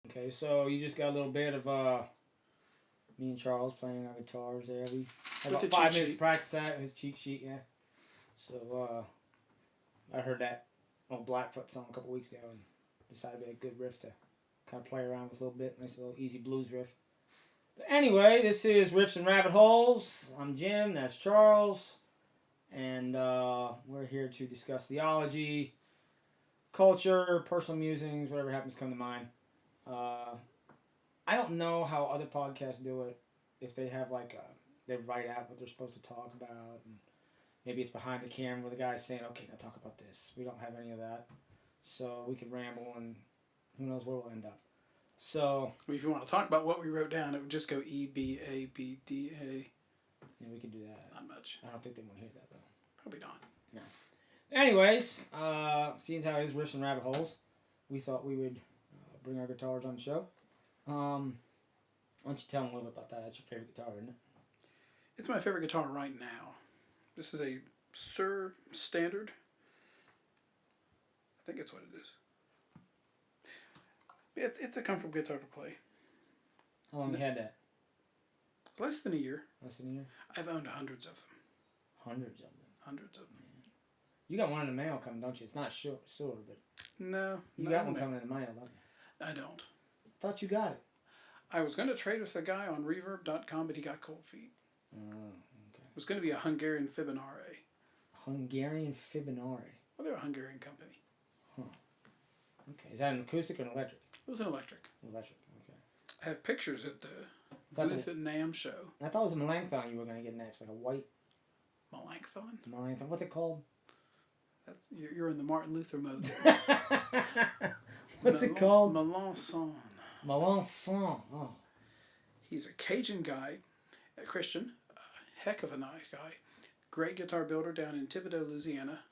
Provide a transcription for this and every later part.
Okay, so you just got a little bit of me and Charles playing our guitars there. We had With about the 5 minutes cheat to practice that. His cheat sheet, yeah. So I heard that old Blackfoot song a couple weeks ago and decided it'd be a good riff to kind of play around with a little bit. Nice little easy blues riff. But anyway, this is Riffs and Rabbit Holes. I'm Jim, that's Charles. And we're here to discuss theology, culture, personal musings, whatever happens to come to mind. I don't know how other podcasts do it. If they have they write out what they're supposed to talk about, and maybe it's behind the camera where the guy's saying, "Okay, now talk about this." We don't have any of that, so we can ramble, and who knows where we'll end up. So, if you want to talk about what we wrote down, it would just go EBABDA. yeah, we could do that. Not much. I don't think they want to hear that though. Probably not. No. Anyways, seeing how it is Riffs and Rabbit Holes, we thought we would bring our guitars on the show. Why don't you tell them a little bit about that? That's your favorite guitar, isn't it? It's my favorite guitar right now. This is a Sir Standard. I think it's what it is. It's a comfortable guitar to play. How long have you had that? Less than a year. Less than a year? I've owned hundreds of them. Hundreds of them? Hundreds of them. Man. You got one in the mail coming, don't you? It's not sure, but... No. You got one coming in the mail, don't you? I don't. I thought you got it. I was going to trade with a guy on Reverb.com, but he got cold feet. Oh, okay. It was going to be a Hungarian Fibonare. Hungarian Fibonare? Well, they're a Hungarian company. Huh. Okay. Is that an acoustic or an electric? It was an electric. Electric, okay. I have pictures at the booth at NAMM show. I thought it was a Melanchthon you were going to get next, like a white... Melanchthon? Melanchthon. What's it called? You're in the Martin Luther mode. What's it called? Melanchthon. Melanchthon. Oh. He's a Cajun guy, a Christian, a heck of a nice guy. Great guitar builder down in Thibodaux, Louisiana.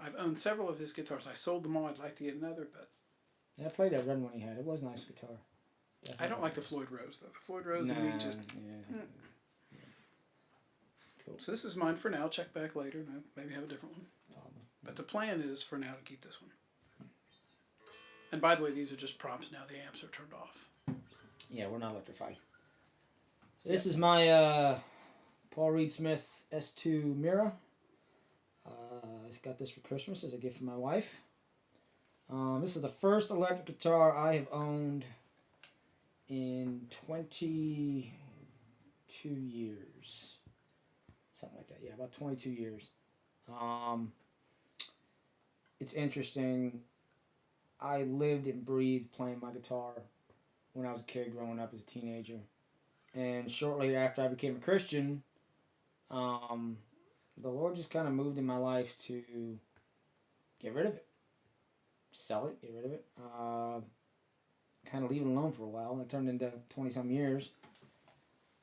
I've owned several of his guitars. I sold them all. I'd like to get another, but... Yeah, I played that red one he had. It was a nice guitar. Definitely. I don't like the Floyd Rose, though. The Floyd Rose and me just... Yeah. Cool. So this is mine for now. Check back later. No, maybe have a different one. But the plan is for now to keep this one. And by the way, these are just props now. The amps are turned off. Yeah, we're not electrified. So this is my Paul Reed Smith S2 Mira. I just got this for Christmas as a gift from my wife. This is the first electric guitar I have owned in 22 years. Something like that. Yeah, about 22 years. It's interesting. I lived and breathed playing my guitar when I was a kid growing up as a teenager. And shortly after I became a Christian, the Lord just kind of moved in my life to get rid of it. Sell it, get rid of it. Kind of leave it alone for a while. It turned into 20-some years.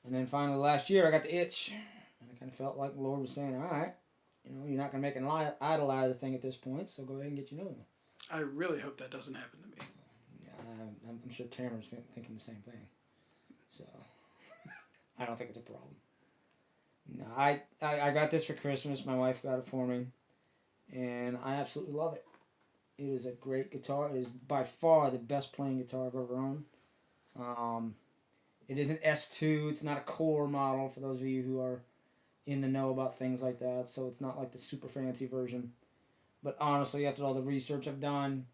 And then finally last year I got the itch. And I kind of felt like the Lord was saying, all right, you're not going to make an idol out of the thing at this point, so go ahead and get you another one. I really hope that doesn't happen to me. Yeah, I'm sure Tamara's thinking the same thing. So, I don't think it's a problem. No, I got this for Christmas. My wife got it for me, and I absolutely love it. It is a great guitar. It is by far the best playing guitar I've ever owned. It is an S2. It's not a core model for those of you who are in the know about things like that. So it's not like the super fancy version. But honestly, after all the research I've done,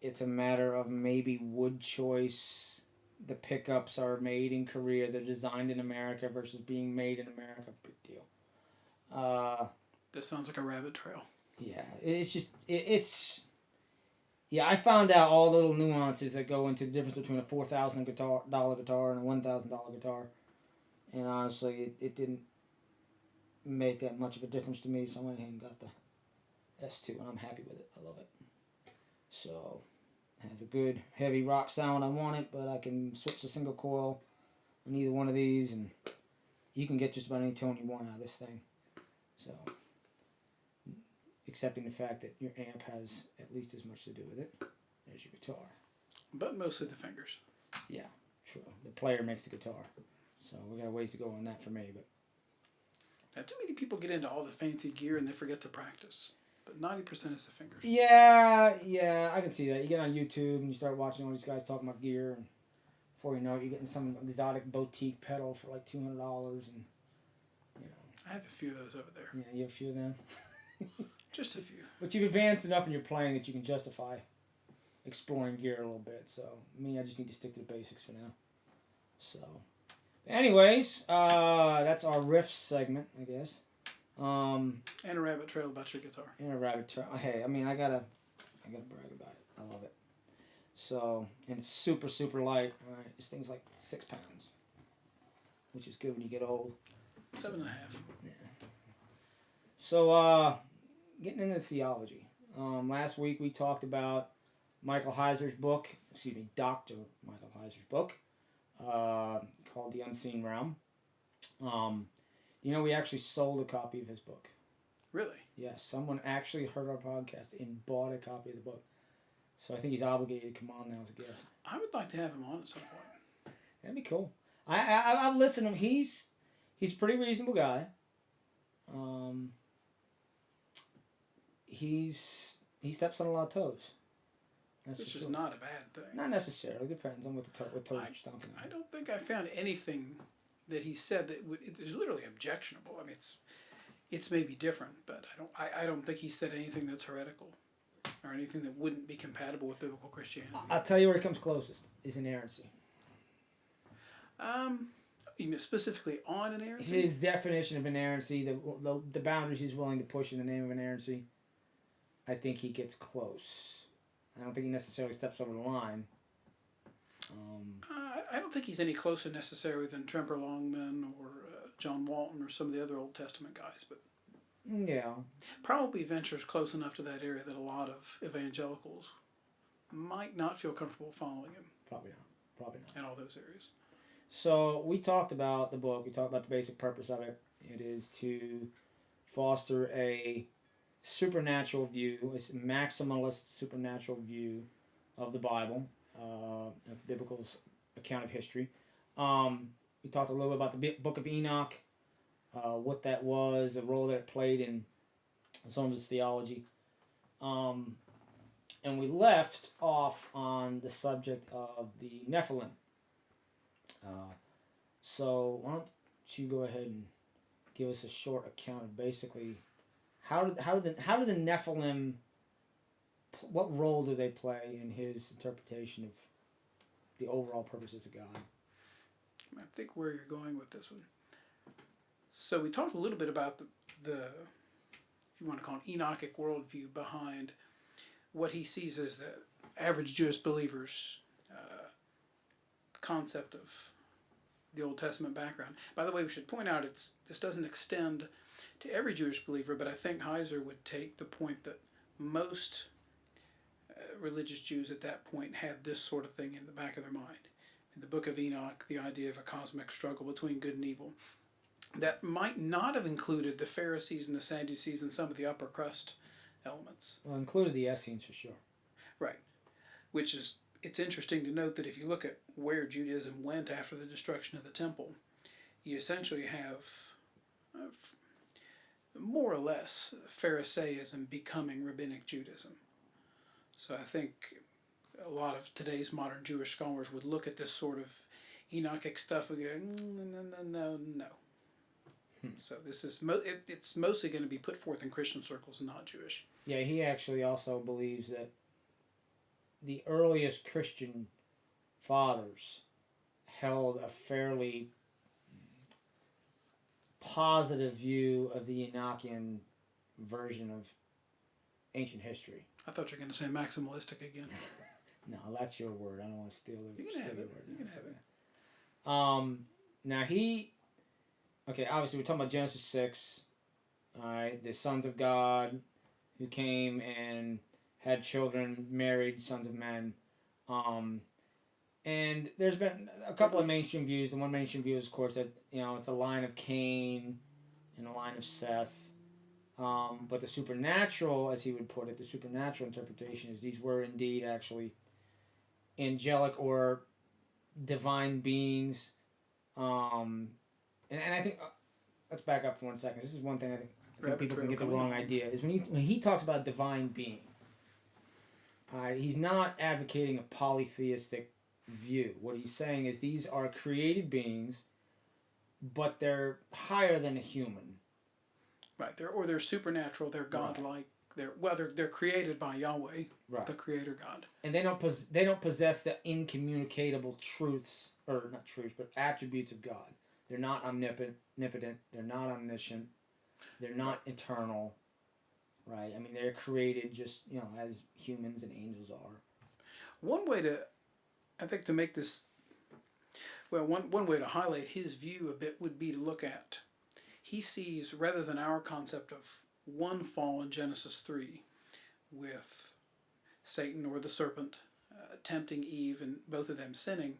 it's a matter of maybe wood choice. The pickups are made in Korea. They're designed in America versus being made in America. Big deal. This sounds like a rabbit trail. Yeah, it's just it's. Yeah, I found out all the little nuances that go into the difference between a $4,000 guitar and a $1,000 guitar, and honestly, it didn't make that much of a difference to me. So I went ahead and got the S2, and I'm happy with it. I love it. So it has a good heavy rock sound. I want it, but I can switch to single coil on either one of these, and you can get just about any tone you want out of this thing. So, accepting the fact that your amp has at least as much to do with it as your guitar. But mostly the fingers. Yeah, true. The player makes the guitar. So we got a ways to go on that for me. But now, too many people get into all the fancy gear and they forget to practice. But 90% is the fingers. yeah, I can see that. You get on YouTube and you start watching all these guys talking about gear, and before you know it, you're getting some exotic boutique pedal for like $200, and I have a few of those over there. yeah, you have a few of them. Just a few. But you've advanced enough in your playing that you can justify exploring gear a little bit. So me, I just need to stick to the basics for now. So, anyways, that's our riff segment, I guess. And a rabbit trail about your guitar. And a rabbit trail. Hey, I mean, I gotta brag about it. I love it. So, and it's super, super light. All right, this thing's like 6 pounds, which is good when you get old. 7.5. Yeah. So, getting into theology. Last week we talked about Michael Heiser's book. Dr. Michael Heiser's book, called The Unseen Realm. We actually sold a copy of his book. Really? Yes, someone actually heard our podcast and bought a copy of the book. So I think he's obligated to come on now as a guest. I would like to have him on at some point. That'd be cool. I've listened to him. He's a pretty reasonable guy. He steps on a lot of toes. That's Which for is sure. not a bad thing. Not necessarily. Depends on what toes you're stomping on. I don't think I found anything that he said that is literally objectionable. I mean, it's maybe different, but I don't think he said anything that's heretical or anything that wouldn't be compatible with biblical Christianity. I'll tell you where it comes closest is inerrancy. You mean specifically on inerrancy? His definition of inerrancy, the boundaries he's willing to push in the name of inerrancy, I think he gets close. I don't think he necessarily steps over the line. I don't think he's any closer necessarily than Tremper Longman or John Walton or some of the other Old Testament guys, but yeah, probably ventures close enough to that area that a lot of evangelicals might not feel comfortable following him. Probably not. In all those areas. So we talked about the book. We talked about the basic purpose of it. It is to foster a supernatural view, a maximalist supernatural view of the Bible, of the biblical account of history. We talked a little bit about the Book of Enoch, what that was, the role that it played in some of its theology. And we left off on the subject of the Nephilim. So why don't you go ahead and give us a short account of basically how do the Nephilim, what role do they play in his interpretation of the overall purposes of God? I think where you're going with this one. So we talked a little bit about the if you want to call it Enochic worldview behind what he sees as the average Jewish believer's concept of the Old Testament background. By the way, we should point out this doesn't extend to every Jewish believer, but I think Heiser would take the point that most religious Jews at that point had this sort of thing in the back of their mind. In the Book of Enoch, the idea of a cosmic struggle between good and evil. That might not have included the Pharisees and the Sadducees and some of the upper crust elements. Well, included the Essenes for sure. Right. Which is, it's interesting to note that if you look at where Judaism went after the destruction of the temple, you essentially have more or less Pharisaism becoming rabbinic Judaism. So I think a lot of today's modern Jewish scholars would look at this sort of Enochic stuff and go, no. So this is it's mostly going to be put forth in Christian circles, not Jewish. Yeah, he actually also believes that the earliest Christian fathers held a fairly positive view of the Enochian version of ancient history. I thought you were going to say maximalistic again. No, that's your word. I don't want to steal it. You can have it. You can have it. Now obviously we're talking about Genesis 6. All right, the sons of God who came and had children, married sons of men. And there's been a couple of mainstream views. The one mainstream view is, of course, that it's a line of Cain and a line of Seth. But the supernatural, as he would put it, the supernatural interpretation is these were indeed actually angelic or divine beings. And I think, let's back up for 1 second. This is one thing I think people can get the wrong idea, is when he talks about divine being, he's not advocating a polytheistic view. What he's saying is these are created beings, but they're higher than a human. Right. They're supernatural. They're godlike. They're created by Yahweh, the Creator God. And they don't possess the incommunicable truths, or not truths, but attributes of God. They're not omnipotent. They're not omniscient. They're not eternal. Right. I mean, they're created just as humans and angels are. One way to make this, one way to highlight his view a bit would be to look at, he sees, rather than our concept of one fall in Genesis 3 with Satan or the serpent tempting Eve and both of them sinning,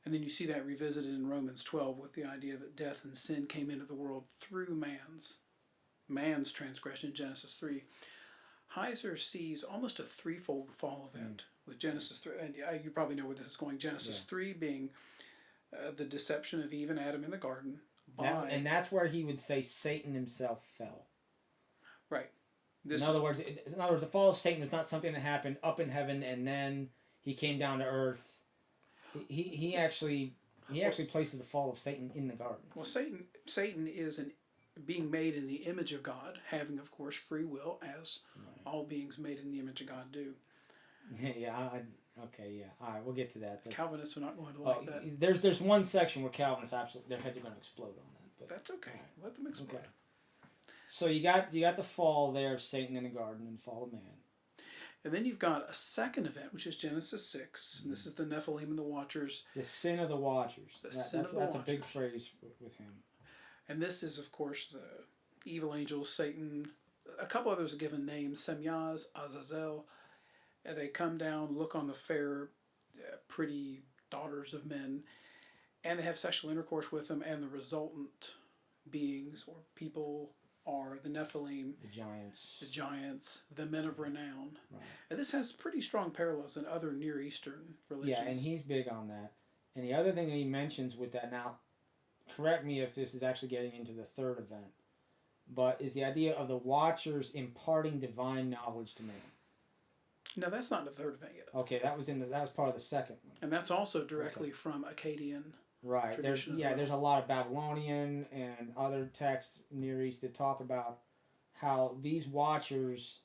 and then you see that revisited in Romans 12 with the idea that death and sin came into the world through man's transgression in Genesis 3. Heiser sees almost a threefold fall event with Genesis 3, and you probably know where this is going. Genesis 3 being the deception of Eve and Adam in the garden. And that's where he would say Satan himself fell. Right. In other words, the fall of Satan was not something that happened up in heaven and then he came down to earth. He actually places the fall of Satan in the garden. Well, Satan is being made in the image of God, having, of course, free will, as all beings made in the image of God do. All right, we'll get to that. Calvinists are not going to like that. There's one section where Calvinists their heads are going to explode on that. But that's okay. Let them explode. Okay. So you got the fall there of Satan in the garden and fall of man. And then you've got a second event, which is Genesis 6. And this is the Nephilim and the Watchers. The sin of the Watchers. That's a big phrase with him. And this is, of course, the evil angels, Satan. A couple others are given names, Semyaz, Azazel. And they come down, look on the fair, pretty daughters of men, and they have sexual intercourse with them, and the resultant beings or people are the Nephilim, the giants, the men of renown. Right. And this has pretty strong parallels in other Near Eastern religions. Yeah, and he's big on that. And the other thing that he mentions with that, now, correct me if this is actually getting into the third event, but is the idea of the Watchers imparting divine knowledge to man. No, that's not the third event yet. Okay, that was part of the second one. And that's also directly from Akkadian. Right. There's a lot of Babylonian and other texts Near East that talk about how these Watchers,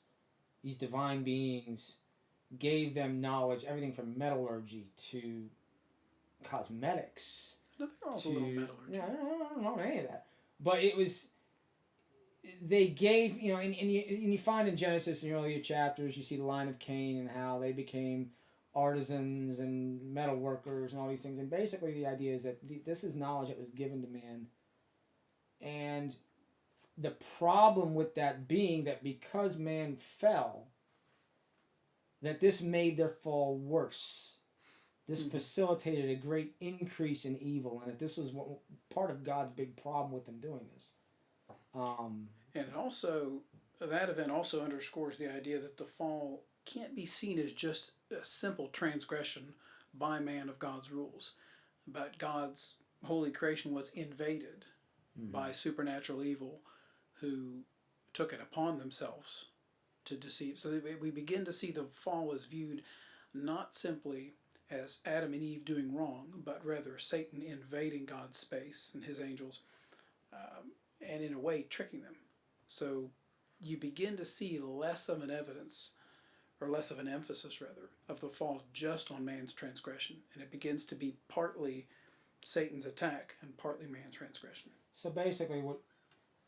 these divine beings, gave them knowledge, everything from metallurgy to cosmetics. Nothing wrong with a little metallurgy. Yeah, I don't know any of that. But it was, they gave, and you find in Genesis, in the earlier chapters, you see the line of Cain and how they became artisans and metal workers and all these things. And basically the idea is that this is knowledge that was given to man. And the problem with that being that because man fell, that this made their fall worse. This facilitated a great increase in evil, and that this was part of God's big problem with them doing this. And also, that event also underscores the idea that the fall can't be seen as just a simple transgression by man of God's rules, but God's holy creation was invaded by supernatural evil who took it upon themselves to deceive. So we begin to see the fall is viewed not simply as Adam and Eve doing wrong, but rather Satan invading God's space and his angels, and in a way tricking them. So you begin to see less of an evidence, or less of an emphasis rather, of the fall just on man's transgression, and it begins to be partly Satan's attack and partly man's transgression. So basically,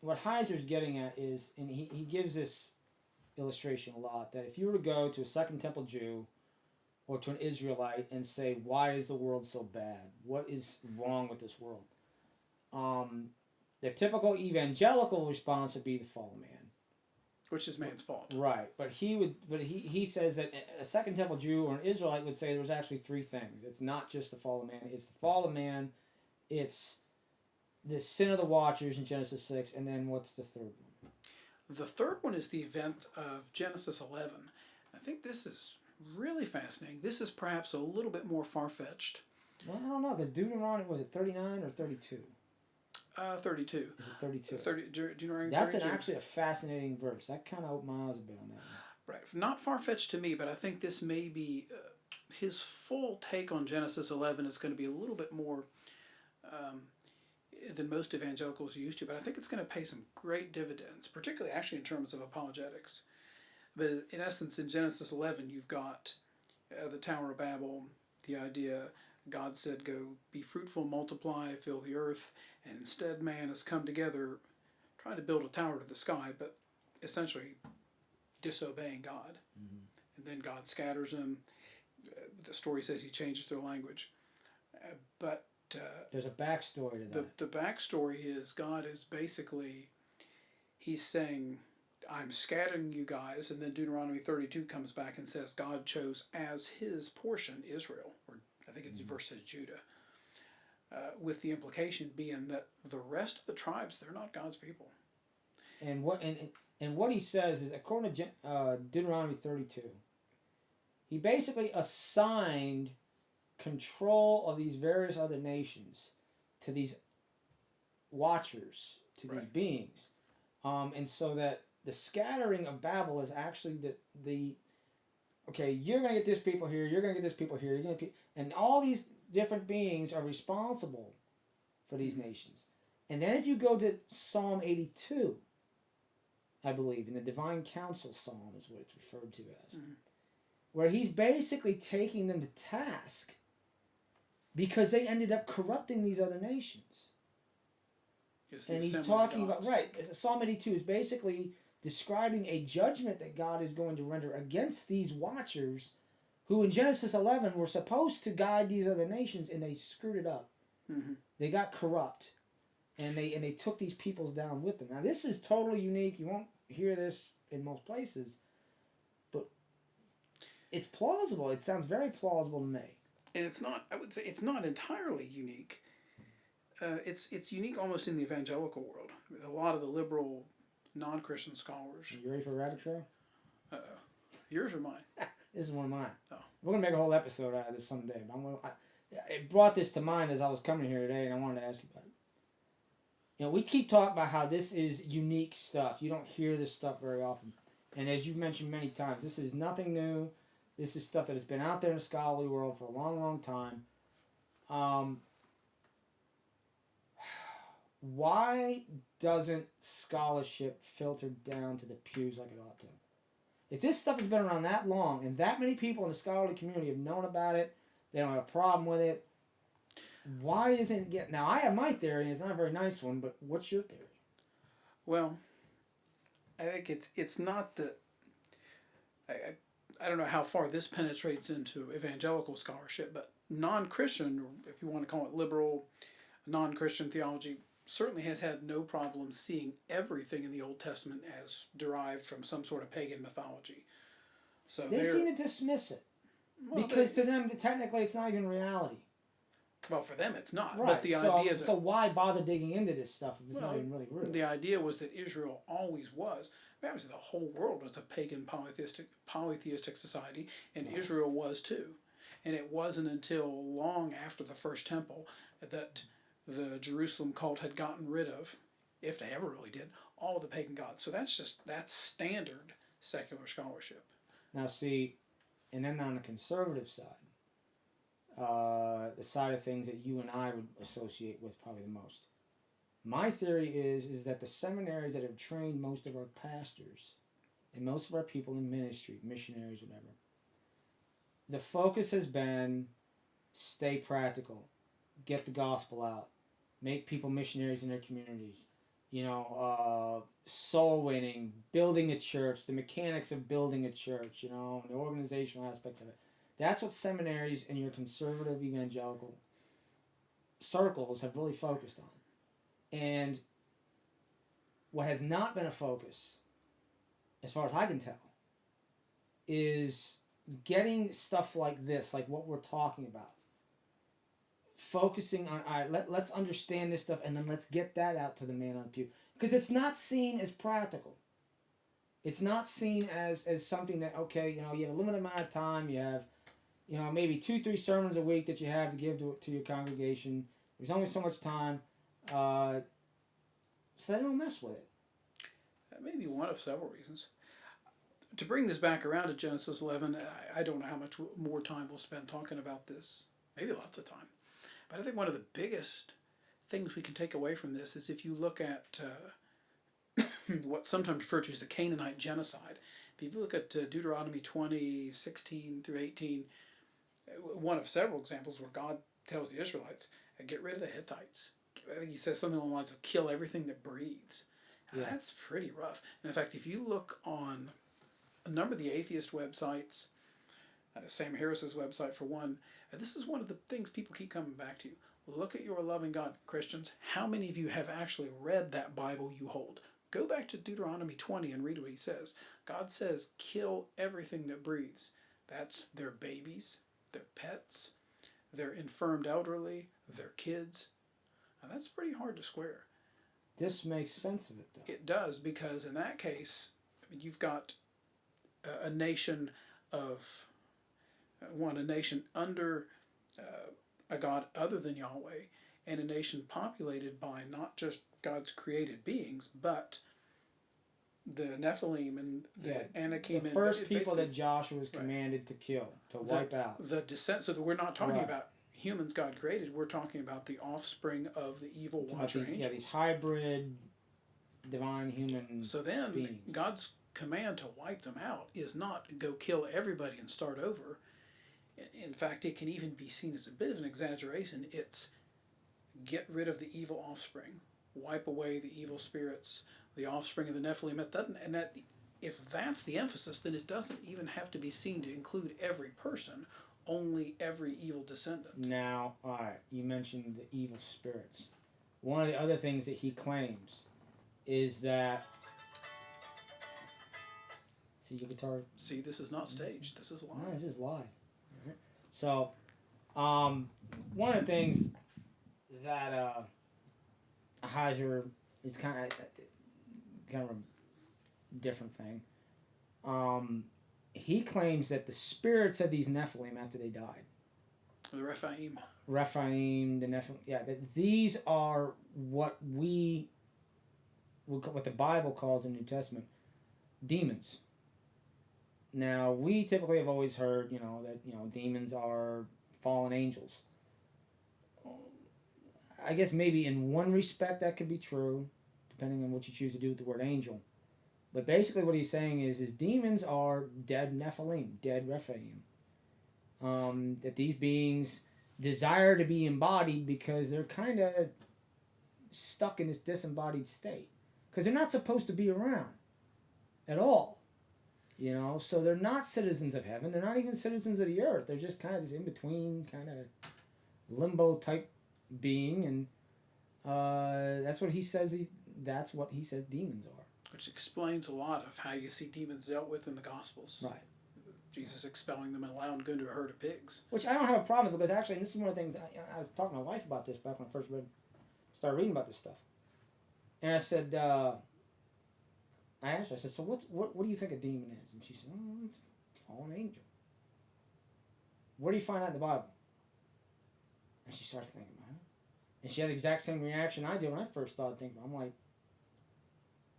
what Heiser's getting at is, and he gives this illustration a lot, that if you were to go to a Second Temple Jew or to an Israelite and say, why is the world so bad? What is wrong with this world? The typical evangelical response would be the fall of man. Which is man's fault. Right. But he says that a Second Temple Jew or an Israelite would say there's actually three things. It's not just the fall of man. It's the fall of man. It's the sin of the watchers in Genesis 6. And then what's the third one? The third one is the event of Genesis 11. I think this is really fascinating. This is perhaps a little bit more far-fetched. Well, I don't know, because Deuteronomy, was it 39 or 32? 32. Is it 32? 30, Deuteronomy That's 32. actually a fascinating verse. That kind of opened my eyes a bit on that one. Right. Not far-fetched to me, but I think this may be... his full take on Genesis 11 is going to be a little bit more than most evangelicals are used to, but I think it's going to pay some great dividends, particularly actually in terms of apologetics. But in essence, in Genesis 11, you've got the Tower of Babel, the idea God said, go be fruitful, multiply, fill the earth, and instead man has come together trying to build a tower to the sky, but essentially disobeying God. Mm-hmm. And then God scatters them. The story says he changes their language. But there's a backstory to that. The backstory is God is basically, he's saying, I'm scattering you guys, and then Deuteronomy 32 comes back and says God chose as his portion Israel, or I think the verse says Judah, with the implication being that the rest of the tribes, they're not God's people. And what he says is, according to Deuteronomy 32, he basically assigned control of these various other nations to these watchers, to these beings, and so that the scattering of Babel is actually the okay, you're going to get this people here, you're going to get this people here, and all these different beings are responsible for these nations. And then if you go to Psalm 82, I believe, in the Divine Council Psalm is what it's referred to as, where he's basically taking them to task because they ended up corrupting these other nations. And he's talking about, Psalm 82 is basically describing a judgment that God is going to render against these watchers who in Genesis 11 were supposed to guide these other nations, and they screwed it up. Mm-hmm. They got corrupt, and they took these peoples down with them. Now this is totally unique. You won't hear this in most places, but it's plausible. It sounds very plausible to me. And it's not, I would say it's not entirely unique. It's unique almost in the evangelical world. A lot of the liberal non-Christian scholars. You ready for a rabbit trail? Yours or mine? This is one of mine. Oh. We're going to make a whole episode out of this someday. But it brought this to mind as I was coming here today, and I wanted to ask you about it. You know, we keep talking about how this is unique stuff. You don't hear this stuff very often. And as you've mentioned many times, this is nothing new. This is stuff that has been out there in the scholarly world for a long, long time. Why doesn't scholarship filter down to the pews like it ought to? If this stuff has been around that long and that many people in the scholarly community have known about it, they don't have a problem with it, why isn't it getting... Now, I have my theory, and it's not a very nice one, but what's your theory? Well, I think it's not that... I don't know how far this penetrates into evangelical scholarship, but non-Christian, if you want to call it liberal, non-Christian theology, certainly has had no problem seeing everything in the Old Testament as derived from some sort of pagan mythology. So they seem to dismiss it. Well, because to them, technically, it's not even reality. Well, for them, it's not. Right. But the idea that... So why bother digging into this stuff if it's not even really real? The idea was that Israel always was. Obviously, the whole world was a pagan polytheistic society, and Israel was too. And it wasn't until long after the First Temple that the Jerusalem cult had gotten rid of, if they ever really did, all of the pagan gods. So that's standard secular scholarship. Now see, and then on the conservative side, the side of things that you and I would associate with probably the most. My theory is that the seminaries that have trained most of our pastors and most of our people in ministry, missionaries, whatever, the focus has been stay practical, get the gospel out, make people missionaries in their communities, soul winning, building a church, the mechanics of building a church, the organizational aspects of it. That's what seminaries in your conservative evangelical circles have really focused on. And what has not been a focus, as far as I can tell, is getting stuff like this, like what we're talking about. Focusing on, all right, let's understand this stuff, and then let's get that out to the man on the pew. Because it's not seen as practical. It's not seen as something that, okay, you have a limited amount of time, you have, maybe 2-3 sermons a week that you have to give to your congregation. There's only so much time. So they don't mess with it. That may be one of several reasons. To bring this back around to Genesis 11, I don't know how much more time we'll spend talking about this. Maybe lots of time. But I think one of the biggest things we can take away from this is if you look at what's sometimes referred to as the Canaanite genocide. If you look at Deuteronomy 20:16 through 18, one of several examples where God tells the Israelites, get rid of the Hittites. I think he says something along the lines of kill everything that breathes. Yeah. That's pretty rough. And in fact, if you look on a number of the atheist websites, Sam Harris's website for one, this is one of the things people keep coming back to. Look at your loving God, Christians. How many of you have actually read that Bible you hold? Go back to Deuteronomy 20 and read what he says. God says, kill everything that breathes. That's their babies, their pets, their infirmed elderly, their kids. Now that's pretty hard to square. This makes sense of it, though. It does, because in that case, you've got a nation of a nation under a God other than Yahweh, and a nation populated by not just God's created beings, but the Nephilim and the Anakim. The first people that Joshua was commanded to kill, to wipe out. The descent, so that we're not talking about humans God created, we're talking about the offspring of the evil watcher angels. Yeah, these hybrid divine human So then beings. God's command to wipe them out is not go kill everybody and start over. In fact, it can even be seen as a bit of an exaggeration. It's get rid of the evil offspring, wipe away the evil spirits, the offspring of the Nephilim. It doesn't, and that if that's the emphasis, then it doesn't even have to be seen to include every person, only every evil descendant. Now, all right, you mentioned the evil spirits. One of the other things that he claims is that. See your guitar? See, this is not staged. This is live. No, this is live. Right. So, one of the things that Heiser is kind of a different thing. He claims that the spirits of these Nephilim after they died, the Rephaim, the Nephilim, that these are what the Bible calls in the New Testament demons. Now, we typically have always heard, that demons are fallen angels. I guess maybe in one respect that could be true, depending on what you choose to do with the word angel. But basically what he's saying is demons are dead Nephilim, dead Rephaim. That these beings desire to be embodied because they're kind of stuck in this disembodied state. Because they're not supposed to be around at all. So they're not citizens of heaven. They're not even citizens of the earth. They're just kind of this in-between kind of limbo type being. And that's what he says. That's what he says demons are. Which explains a lot of how you see demons dealt with in the Gospels. Right. Jesus expelling them and allowing them to go into a herd of pigs. Which I don't have a problem with, because actually, and this is one of the things, I was talking to my wife about this back when I first started reading about this stuff. And I said, I asked her, I said, so what do you think a demon is? And she said, it's a fallen angel. Where do you find that in the Bible? And she started thinking about it. And she had the exact same reaction I did when I first started thinking. I'm like,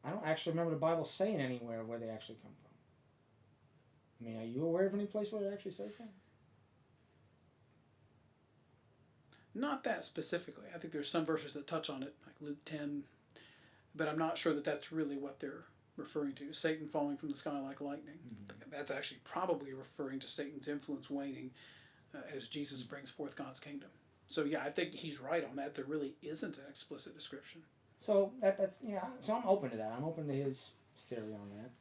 I don't actually remember the Bible saying anywhere where they actually come from. I mean, are you aware of any place where it actually says that? Not that specifically. I think there's some verses that touch on it, like Luke 10, but I'm not sure that that's really what they're referring to. Satan falling from the sky like lightning. Mm-hmm. That's actually probably referring to Satan's influence waning as Jesus brings forth God's kingdom. So yeah, I think he's right on that. There really isn't an explicit description. So that's yeah. So I'm open to that. I'm open to his theory on that.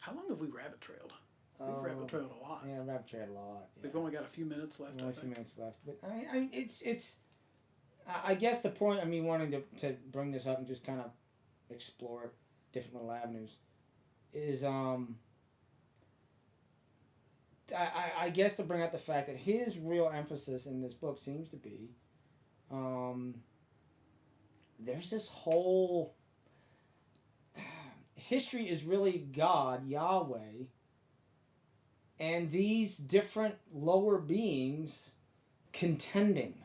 How long have we rabbit trailed? We've rabbit trailed a lot. Yeah, rabbit trailed a lot. Yeah. We've only got a few minutes left. Only a few minutes left, but I mean, it's. I guess the point of me wanting to bring this up and just kind of explore different little avenues is I guess to bring out the fact that his real emphasis in this book seems to be there's this whole history is really God, Yahweh, and these different lower beings contending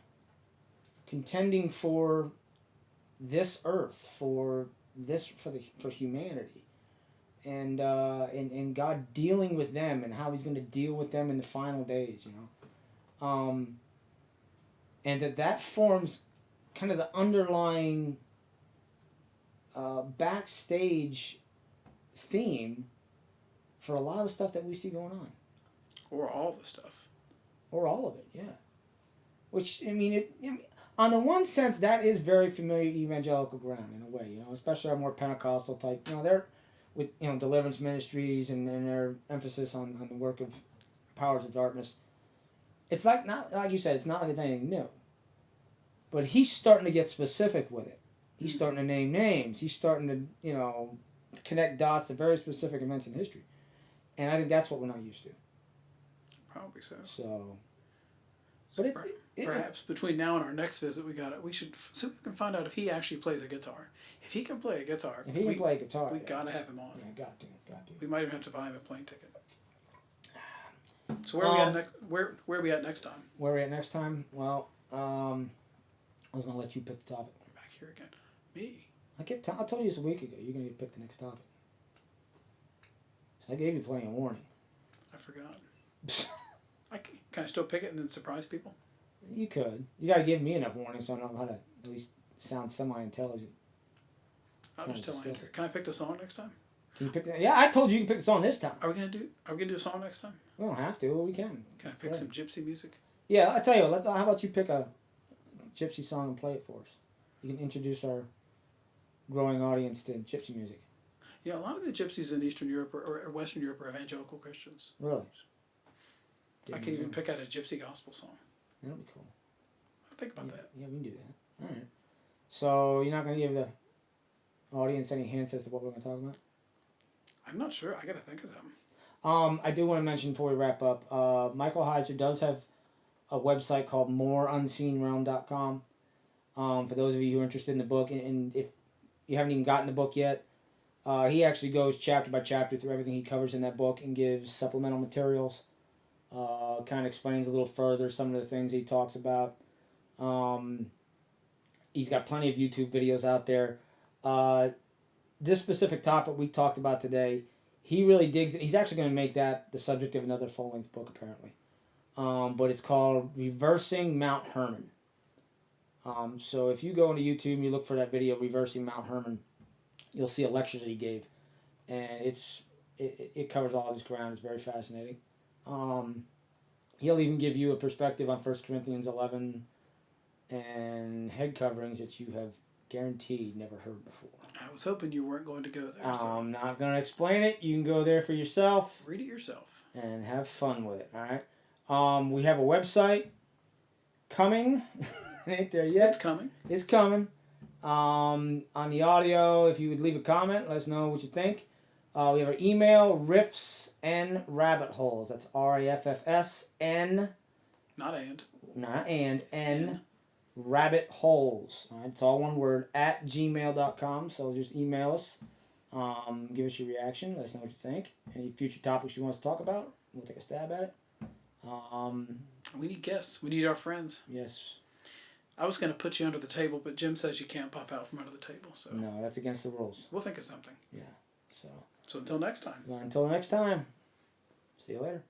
for this earth, for humanity, and God dealing with them and how He's going to deal with them in the final days, and that forms kind of the underlying backstage theme for a lot of stuff that we see going on. Or all the stuff. Or all of it, yeah. Which, I mean, on the one sense, that is very familiar evangelical ground in a way, especially our more Pentecostal type. They're with, deliverance ministries and their emphasis on the work of powers of darkness. It's not like you said, it's not like it's anything new. But he's starting to get specific with it. He's starting to name names. He's starting to, connect dots to very specific events in history. And I think that's what we're not used to. Probably so. But perhaps between now and our next visit, we should see if we can find out if he actually plays a guitar. If he can play a guitar, we gotta have him on. Yeah, got to. We might even have to buy him a plane ticket. So where are we at next? Where are we at next time? Where are we at next time? Well, I was gonna let you pick the topic. Back here again, me. I told you this a week ago. You're gonna pick the next topic. So I gave you plenty of warning. I forgot. Can I still pick it and then surprise people? You could. You gotta give me enough warning so I know how to at least sound semi-intelligent. I'll just tell my answer. Can I pick the song next time? Can you pick the? Yeah, I told you can pick the song this time. Are we gonna do a song next time? We don't have to. We can. Can I pick some gypsy music? Yeah, I tell you what. How about you pick a gypsy song and play it for us? You can introduce our growing audience to gypsy music. Yeah, a lot of the gypsies in Eastern Europe or Western Europe are evangelical Christians. Really? I can even pick out a gypsy gospel song. That'll be cool. I'll think about that. Yeah, we can do that. All right. So you're not going to give the audience any hints as to what we're going to talk about? I'm not sure. I got to think of something. I do want to mention before we wrap up, Michael Heiser does have a website called moreunseenrealm.com. For those of you who are interested in the book, and if you haven't even gotten the book yet, he actually goes chapter by chapter through everything he covers in that book and gives supplemental materials. Kind of explains a little further some of the things he talks about. He's got plenty of YouTube videos out there. This specific topic we talked about today, he really digs it. He's actually going to make that the subject of another full-length book, apparently. But it's called Reversing Mount Hermon. So if you go into YouTube and you look for that video, Reversing Mount Hermon, you'll see a lecture that he gave. And it covers all this ground. It's very fascinating. He'll even give you a perspective on 1 Corinthians 11 and head coverings that you have guaranteed never heard before. I was hoping you weren't going to go there. I'm not going to explain it. You can go there for yourself. Read it yourself. And have fun with it, all right? We have a website coming. It ain't there yet. It's coming. On the audio, if you would leave a comment, let us know what you think. We have our email, Riffs and Rabbit Holes. That's RAFFSN. Not and. N. Rabbit Holes. All right, it's all one word, at gmail.com. So just email us. Give us your reaction. Let us know what you think. Any future topics you want us to talk about, we'll take a stab at it. We need guests. We need our friends. Yes. I was going to put you under the table, but Jim says you can't pop out from under the table. So No, that's against the rules. we'll think of something. Yeah. So until next time. Well, until next time. See you later.